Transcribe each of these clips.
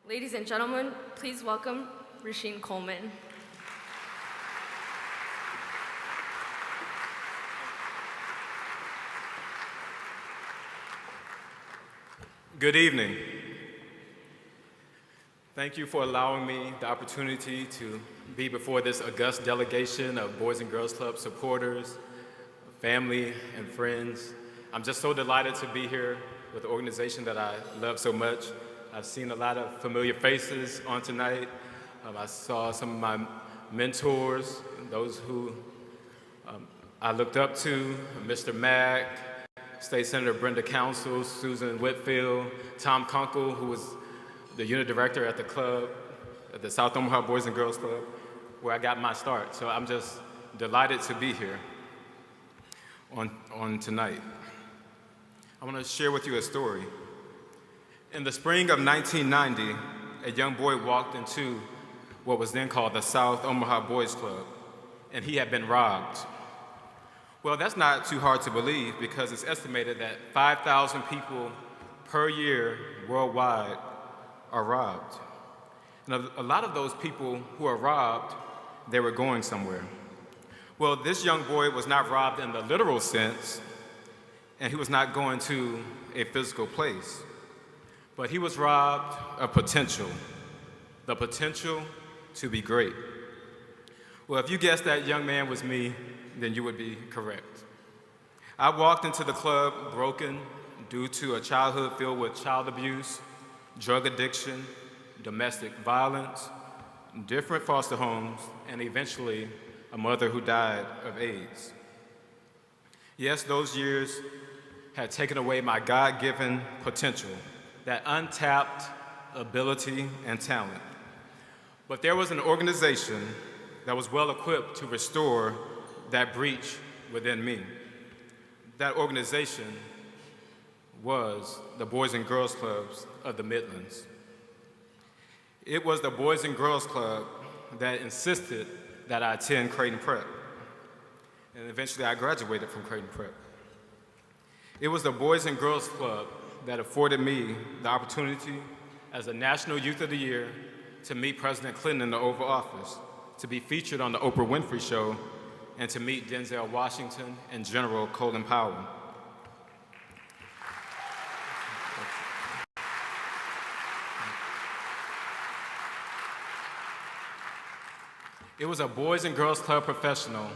Ladies and gentlemen, please welcome Rasheen Coleman. Good evening. Thank you for allowing me the opportunity to be before this august delegation of Boys and Girls Club supporters, family, and friends. I'm just so delighted to be here with the organization that I love so much. I've seen a lot of familiar faces on tonight. I saw some of my mentors, those who I looked up to, Mr. Mack, State Senator Brenda Council, Susan Whitfield, Tom Kunkel, who was the unit director at the club, at the South Omaha Boys and Girls Club, where I got my start. So I'm just delighted to be here on tonight. I want to share with you a story. In the spring of 1990, a young boy walked into what was then called the South Omaha Boys Club, and he had been robbed. Well, that's not too hard to believe because it's estimated that 5,000 people per year worldwide are robbed. And a lot of those people who are robbed, they were going somewhere. Well, this young boy was not robbed in the literal sense, and he was not going to a physical place, but he was robbed of potential, the potential to be great. Well, if you guessed that young man was me, then you would be correct. I walked into the club broken due to a childhood filled with child abuse, drug addiction, domestic violence, different foster homes, and eventually a mother who died of AIDS. Yes, those years had taken away my God-given potential, that untapped ability and talent. But there was an organization that was well equipped to restore that breach within me. That organization was the Boys and Girls Clubs of the Midlands. It was the Boys and Girls Club that insisted that I attend Creighton Prep. And eventually I graduated from Creighton Prep. It was the Boys and Girls Club that afforded me the opportunity as a National Youth of the Year to meet President Clinton in the Oval Office, to be featured on the Oprah Winfrey Show, and to meet Denzel Washington and General Colin Powell. It was a Boys and Girls Club professional,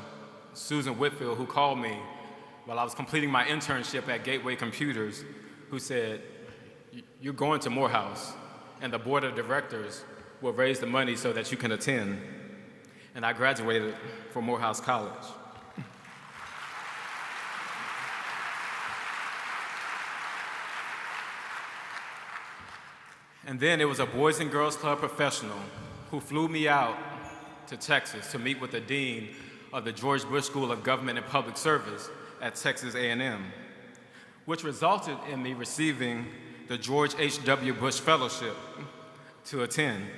Susan Whitfield, who called me while I was completing my internship at Gateway Computers, who said, "You're going to Morehouse, and the board of directors will raise the money so that you can attend." And I graduated from Morehouse College. And then it was a Boys and Girls Club professional who flew me out to Texas to meet with the dean of the George Bush School of Government and Public Service at Texas A&M, which resulted in me receiving the George H.W. Bush Fellowship to attend.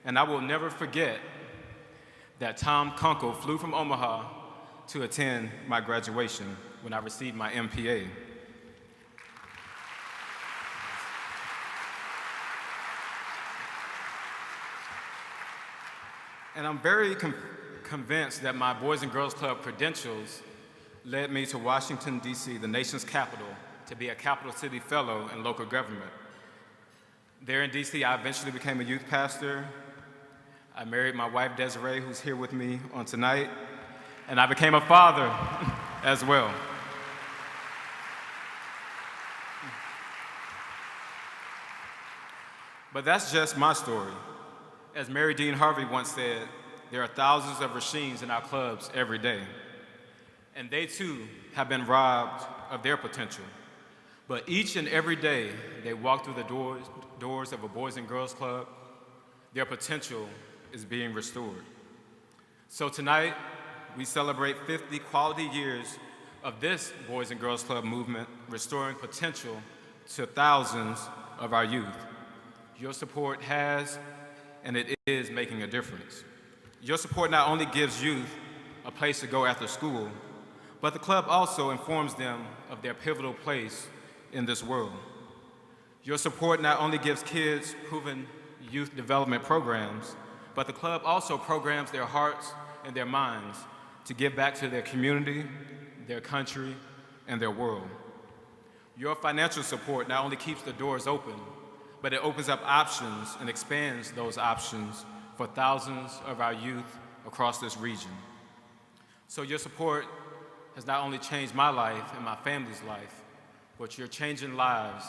And I will never forget that Tom Kunkel flew from Omaha to attend my graduation when I received my MPA. And I'm very convinced that my Boys and Girls Club credentials led me to Washington, D.C., the nation's capital, to be a Capital City Fellow in local government. There in D.C., I eventually became a youth pastor. I married my wife, Desiree, who's here with me on tonight, and I became a father as well. But that's just my story. As Mary Dean Harvey once said, there are thousands of Rasheens in our clubs every day, and they too have been robbed of their potential. But each and every day they walk through the doors of a Boys and Girls Club, their potential is being restored. So tonight, we celebrate 50 quality years of this Boys and Girls Club movement, restoring potential to thousands of our youth. Your support has, and it is making a difference. Your support not only gives youth a place to go after school, but the club also informs them of their pivotal place in this world. Your support not only gives kids proven youth development programs, but the club also programs their hearts and their minds to give back to their community, their country, and their world. Your financial support not only keeps the doors open, but it opens up options and expands those options for thousands of our youth across this region. So your support has not only changed my life and my family's life, but you're changing lives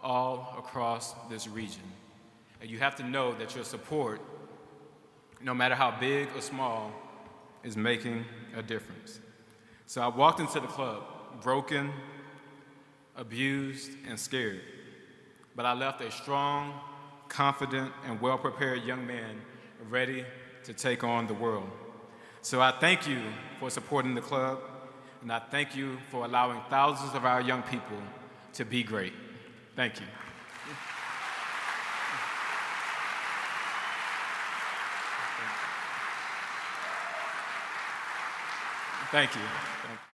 all across this region. And you have to know that your support, no matter how big or small, is making a difference. So I walked into the club broken, abused, and scared, but I left a strong, confident, and well-prepared young man ready to take on the world. So I thank you for supporting the club, and I thank you for allowing thousands of our young people to be great. Thank you. Thank you.